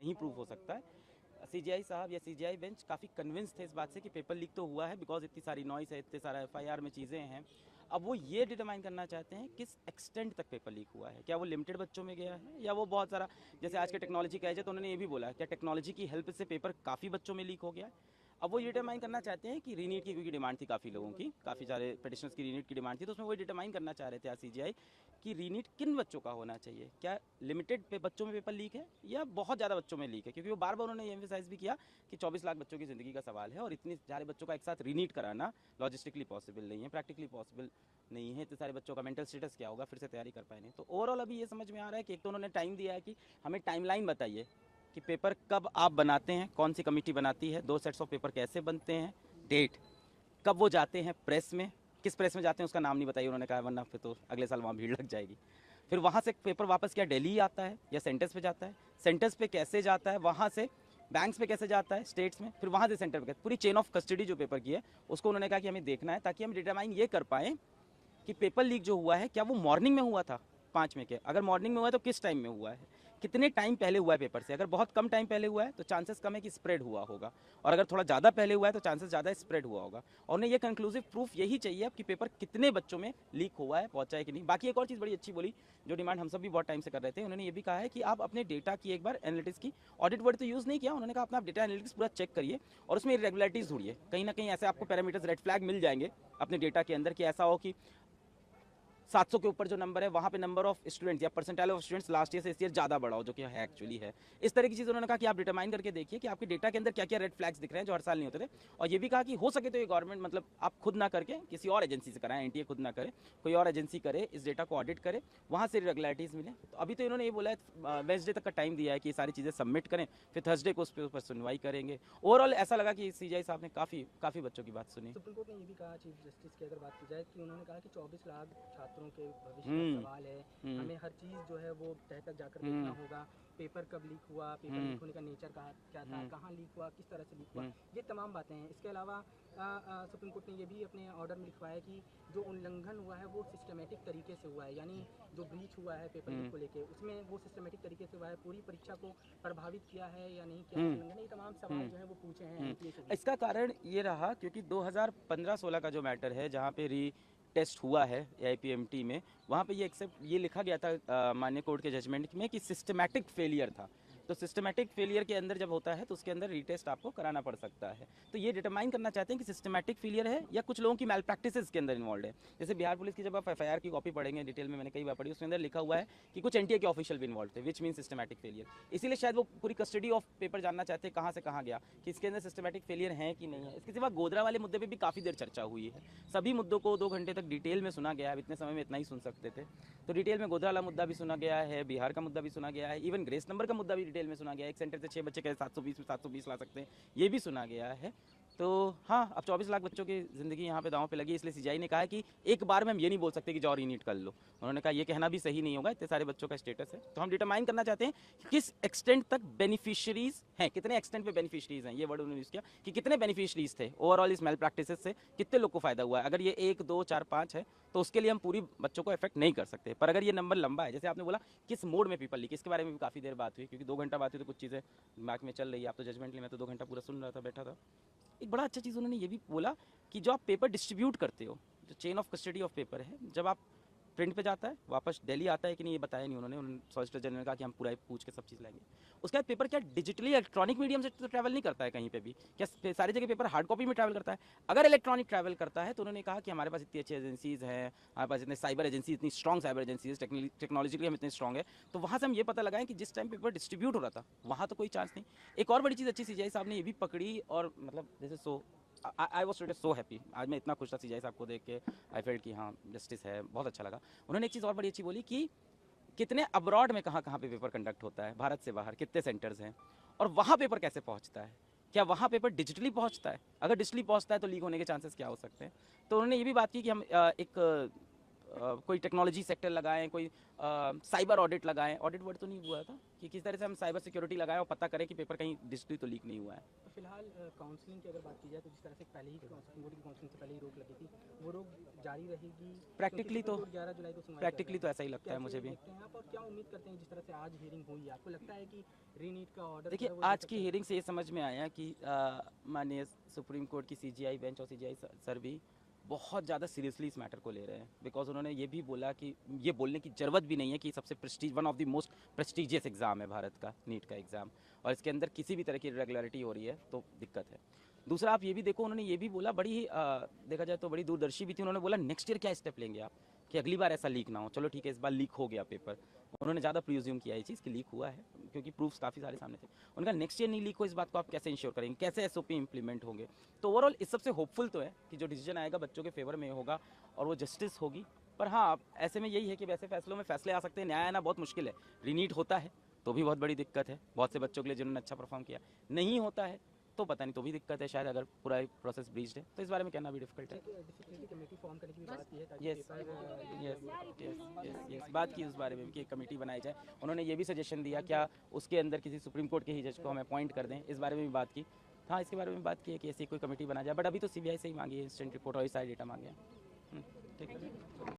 नहीं प्रूफ हो सकता है। सीजीआई साहब या सीजीआई बेंच काफ़ी कन्विंस थे इस बात से कि पेपर लीक तो हुआ है, बिकॉज इतनी सारी नॉइस है, इतने सारा एफआईआर में चीज़ें हैं। अब वो ये डिटरमाइन करना चाहते हैं किस एक्सटेंट तक पेपर लीक हुआ है, क्या वो लिमिटेड बच्चों में गया है या वो बहुत सारा, जैसे आज के टेक्नोलॉजी का एज है तो उन्होंने ये भी बोला क्या टेक्नोलॉजी की हेल्प से पेपर काफ़ी बच्चों में लीक हो गया है। अब वो ये डिटरमाइन करना चाहते हैं कि रीनीट की, क्योंकि डिमांड थी काफ़ी लोगों की, काफ़ी सारे पिटिशनर्स की रीनीट की डिमांड थी, तो उसमें वो डिटरमाइन करना चाह रहे थे आज सीजीआई कि रीनीट किन बच्चों का होना चाहिए, क्या लिमिटेड पे बच्चों में पेपर लीक है या बहुत ज़्यादा बच्चों में लीक है। क्योंकि वो बार बार उन्होंने ये एम्फेसाइज भी किया कि 24 लाख बच्चों की ज़िंदगी का सवाल है और इतने सारे बच्चों का एक साथ रीनीट कराना लॉजिस्टिकली पॉसिबल नहीं है, प्रैक्टिकली पॉसिबल नहीं है। इतने सारे बच्चों का मेंटल स्टेटस क्या होगा, फिर से तैयारी कर पाए नहीं। तो ओवरऑल अभी ये समझ में आ रहा है कि एक तो उन्होंने टाइम दिया है कि हमें टाइमलाइन बताइए कि पेपर कब आप बनाते हैं, कौन सी कमेटी बनाती है, 2 सेट्स ऑफ पेपर कैसे बनते हैं, डेट कब वो जाते हैं प्रेस में, किस प्रेस में जाते हैं उसका नाम नहीं बताइए उन्होंने कहा, वरना फिर तो अगले साल वहाँ भीड़ लग जाएगी। फिर वहाँ से पेपर वापस क्या दिल्ली आता है या सेंटर्स पे जाता है, सेंटर्स पे कैसे जाता है, वहाँ से बैंक्स पे कैसे जाता है स्टेट्स में, फिर वहाँ से सेंटर पे, पूरी चेन ऑफ कस्टडी जो पेपर की है उसको उन्होंने कहा कि हमें देखना है, ताकि हम डिटरमाइन ये कर पाएँ कि पेपर लीक जो हुआ है क्या वो मॉर्निंग में हुआ था 5 में के, अगर मॉर्निंग में हुआ है तो किस टाइम में हुआ है, कितने टाइम पहले हुआ है पेपर से। अगर बहुत कम टाइम पहले हुआ है तो चांसेस कम है कि स्प्रेड हुआ होगा, और अगर थोड़ा ज़्यादा पहले हुआ है तो चांसेस ज़्यादा स्प्रेड हुआ होगा। और उन्हें ये कंक्लूसिव प्रूफ यही चाहिए अब कि पेपर कितने बच्चों में लीक हुआ है, पहुंचा है कि नहीं। बाकी एक और चीज़ बड़ी अच्छी बोली, जो डिमांड हम सब भी बहुत टाइम से कर रहे थे, उन्होंने ये भी कहा है कि आप अपने डेटा की एक बार एनालिटिक्स की, ऑडिट वर्ड तो यूज़ नहीं किया, उन्होंने कहा अपना डेटा एनालिटिक्स पूरा चेक करिए और उसमें इरेगुलरिटीज़ ढूंढिए। कहीं ना कहीं ऐसे आपको पैरामीटर्स रेड फ्लैग मिल जाएंगे अपने डेटा के अंदर कि ऐसा हो कि 700 के ऊपर जो नंबर है वहाँ पे नंबर ऑफ स्टूडेंट्स या percentile of students last year से इस ईयर ज़्यादा बढ़ा हो, जो कि है एक्चुअली है। इस तरह की चीज़ उन्होंने कहा कि आप डिटरमाइन करके देखिए कि आपके डेटा के अंदर क्या क्या रेड फ्लैग्स दिख रहे हैं जो हर साल नहीं होते थे। और ये भी कहा कि हो सके तो ये गवर्नमेंट मतलब आप खुद ना करके किसी और एजेंसी से कराएं, एनटीए खुद ना करे, कोई और एजेंसी करे, इस डेटा को ऑडिट करे, वहाँ से रेगुलरिटीज़ मिले। तो अभी तो इन्होंने ये बोला है वेंसडे तक का टाइम दिया है कि ये सारी चीज़ें सबमिट करें, फिर थर्सडे को उस पर सुनवाई करेंगे। ओवरऑल ऐसा लगा कि सीजीआई साहब ने काफ़ी बच्चों की बात सुनी। सुप्रीम कोर्ट ने ये भी कहा, चीफ जस्टिस की अगर बात की जाए, कि उन्होंने कहा कि 24 लाख छात्रों के भविष्य का सवाल है, हमें हर चीज़ जो है वो तह तक जाकर देखना होगा। पेपर कब लीक हुआ, पेपर लीक होने का नेचर क्या था, कहाँ लीक हुआ, किस तरह से लीक हुआ, ये तमाम बातें हैं। इसके अलावा सुप्रीम कोर्ट ने ये भी अपने ऑर्डर में लिखवाया कि जो उल्लंघन हुआ है वो सिस्टमेटिक तरीके से हुआ है, यानी जो ब्रीच हुआ है पेपर लीक को लेके उसमें वो सिस्टमेटिक तरीके से हुआ है, पूरी परीक्षा को प्रभावित किया है या नहीं किया है, उल्लंघन, ये तमाम सवाल जो है वो पूछे हैं एनटीए से भी। इसका कारण ये रहा क्योंकि 2015-16 का जो मैटर है जहाँ पे री टेस्ट हुआ है एआईपीएमटी में, वहाँ पे ये एक्सेप्ट ये लिखा गया था माननीय कोर्ट के जजमेंट में कि सिस्टमैटिक फेलियर था। तो सिस्टमैटिक फेलियर के अंदर जब होता है तो उसके अंदर रीटेस्ट आपको कराना पड़ सकता है। तो ये डिटरमाइन करना चाहते हैं कि सिस्टमैटिक फेलियर है या कुछ लोगों की मैल प्रैक्टिसेस के अंदर इन्वॉल्व है। जैसे बिहार पुलिस की जब आप एफआईआर की कॉपी पढ़ेंगे डिटेल में, मैंने कई बार पढ़ी, उसके अंदर लिखा हुआ है कि कुछ एनटीए के ऑफिशियल भी इन्वॉल्व थे, विच मीन सिस्टमैटिक फेलियर। इसीलिए शायद वो पूरी कस्टडी ऑफ पेपर जानना चाहते हैं कहाँ से कहाँ गया, कि इसके अंदर सिस्टमैटिक फेलियर है कि नहीं है। इसके सिवा गोधरा वाले मुद्दे पर भी काफ़ी देर चर्चा हुई है, सभी मुद्दों को 2 घंटे तक डिटेल में सुना गया है। इतने समय में इतना ही सुन सकते थे, तो डिटेल में गोधरा वाला मुद्दा भी सुना गया है, बिहार का मुद्दा भी सुना गया है, इवन ग्रेस नंबर का मुद्दा भी डिटेल में सुना गया है। एक सेंटर से 6 बच्चे कैसे 720 में 720 ला सकते हैं, ये भी सुना गया है। तो हाँ, अब 24 लाख बच्चों की ज़िंदगी यहाँ पे दांव पे लगी, इसलिए सीजीआई ने कहा है कि एक बार में हम ये नहीं बोल सकते कि जाओ रीनीट कर लो। उन्होंने कहा ये कहना भी सही नहीं होगा, इतने सारे बच्चों का स्टेटस है, तो हम डिटरमाइन करना चाहते हैं कि किस एक्सटेंट तक बेनिफिशरीज हैं, कितने एक्सटेंट पे बेनिफिशरीज हैं, ये वर्ड उन्होंने यूज़ किया कि कितने बेनिफिशरीज थे ओवरऑल इस मेल प्रैक्टिस से, कितने लोग को फायदा हुआ है। अगर ये 1, 2, 4, 5 है तो उसके लिए हम पूरी बच्चों को इफेक्ट नहीं कर सकते, पर अगर ये नंबर लंबा है, जैसे आपने बोला किस मोड में पेपर लीक, इसके बारे में भी काफ़ी देर बात हुई, क्योंकि 2 घंटा बात हुई तो कुछ चीज़ें दिमाग में चल रही है। आप तो जजमेंट लिए, मैं तो 2 घंटा पूरा सुन रहा था, बैठा था। एक बड़ा अच्छा चीज़ उन्होंने ये भी बोला कि जो आप पेपर डिस्ट्रीब्यूट करते हो, जो chain of custody of paper है, जब आप प्रिंट पे जाता है वापस दिल्ली आता है कि नहीं ये बताया नहीं उन्होंने सॉलिसिटर जनरल ने कहा कि हम पूरा पूछ के सब चीज़ लाएंगे। उसके बाद पेपर क्या डिजिटली इलेक्ट्रॉनिक मीडियम से तो ट्रैवल नहीं करता है कहीं पे भी, क्या सारी जगह पेपर हार्ड कॉपी में ट्रैवल करता है। अगर इलेक्ट्रॉनिक ट्रैवल करता है तो उन्होंने कहा कि हमारे पास इतनी अच्छी एजेंसीज़ हैं, हमारे पास इतने साइबर एजेंसी, इतनी स्ट्रॉन्ग साइबर एजेंसीज, टेक्नोलॉजिकली हम इतने स्ट्रॉन्ग है, तो वहाँ से हम ये पता लगाएं कि जिस टाइम पेपर डिस्ट्रीब्यूट हो रहा था वहाँ तो कोई चांस नहीं। एक और बड़ी चीज़ अच्छी सीजीआई साहब ने ये भी पकड़ी, और मतलब जैसे I was today so happy, आज मैं इतना खुश था सीजीआई साहब को देख के, आई फेल्ट कि हाँ जस्टिस है, बहुत अच्छा लगा। उन्होंने एक चीज़ और बड़ी अच्छी बोली कि कितने अब्रॉड में कहाँ कहाँ पे पेपर कंडक्ट होता है, भारत से बाहर कितने सेंटर्स हैं, और वहाँ पेपर कैसे पहुँचता है, क्या वहाँ पेपर डिजिटली पहुँचता है, अगर डिजिटली पहुँचता है तो लीक होने के चांसेस क्या हो सकते हैं। तो उन्होंने ये भी बात की कि हम एक कोई टेक्नोलॉजी सेक्टर लगाएं, कोई साइबर ऑडिट लगाएं। ऑडिट वर्ड तो नहीं हुआ था कि किस तरह से हम साइबर सिक्योरिटी लगाएं और पता करें कि पेपर कहीं डिजिटली तो लीक नहीं हुआ है। तो फिलहाल काउंसलिंग की अगर बात की जाए तो जिस तरह से पहले ही सुप्रीम कोर्ट की काउंसलिंग से पहले ही रोक लगी थी, वो रोक जारी रहेगी? प्रैक्टिकली तो 11 जुलाई को सुनवाई प्रैक्टिकली तो ऐसा ही लगता है मुझे भी। देखते हैं आप, और क्या उम्मीद करते हैं जिस तरह से आज हियरिंग हुई, आपको लगता है कि रीनीट का ऑर्डर देखिए, आज की हियरिंग से ये समझ में आया कि माननीय सुप्रीम कोर्ट की सीजीआई बेंच और सीजीआई सर भी बहुत ज़्यादा सीरियसली इस मैटर को ले रहे हैं। बिकॉज उन्होंने ये भी बोला कि ये बोलने की ज़रूरत भी नहीं है कि सबसे one of the most prestigious exam है भारत का, नीट का एग्ज़ाम, और इसके अंदर किसी भी तरह की इरेगुलरिटी हो रही है तो दिक्कत है। दूसरा, आप ये भी देखो, उन्होंने ये भी बोला, बड़ी ही देखा जाए तो बड़ी दूरदर्शी भी थी। उन्होंने बोला नेक्स्ट ईयर क्या स्टेप लेंगे आप कि अगली बार ऐसा लीक ना हो। चलो ठीक है, इस बार लीक हो गया पेपर, उन्होंने ज़्यादा प्रीज्यूम किया ये चीज़ कि लीक हुआ है क्योंकि प्रूफ्स काफ़ी सारे सामने थे। उनका नेक्स्ट ईयर नहीं लीक हो, इस बात को आप कैसे इंश्योर करेंगे, कैसे एसओपी इंप्लीमेंट होंगे। तो ओवरऑल इस सबसे होपफुल तो है कि जो डिसीजन आएगा बच्चों के फेवर में होगा और वो जस्टिस होगी। पर हाँ, ऐसे में यही है कि वैसे फैसलों में फैसले आ सकते हैं, न्याय आना बहुत मुश्किल है। रीनीट होता है तो भी बहुत बड़ी दिक्कत है बहुत से बच्चों के लिए जिन्होंने अच्छा परफॉर्म किया, नहीं होता है तो पता नहीं, तो भी दिक्कत है शायद, अगर पूरा प्रोसेस ब्रीच्ड है तो इस बारे में कहना भी डिफिकल्ट है। डिसिप्लिनरी कमेटी फॉर्म करने की भी बात की है ताकि यस यस बात की उस बारे में कि एक कमेटी बनाई जाए। उन्होंने ये भी सजेशन दिया क्या उसके अंदर किसी सुप्रीम कोर्ट के ही जज को हम अपॉइंट कर दें, इस बारे में भी बात की। हाँ, इसके बारे में बात की है कि ऐसी कोई कमेटी बना जाए, बट अभी तो सीबीआई से ही मांगी है इंस्टेंट रिपोर्ट और सारे डेटा मांगे हैं। ठीक है।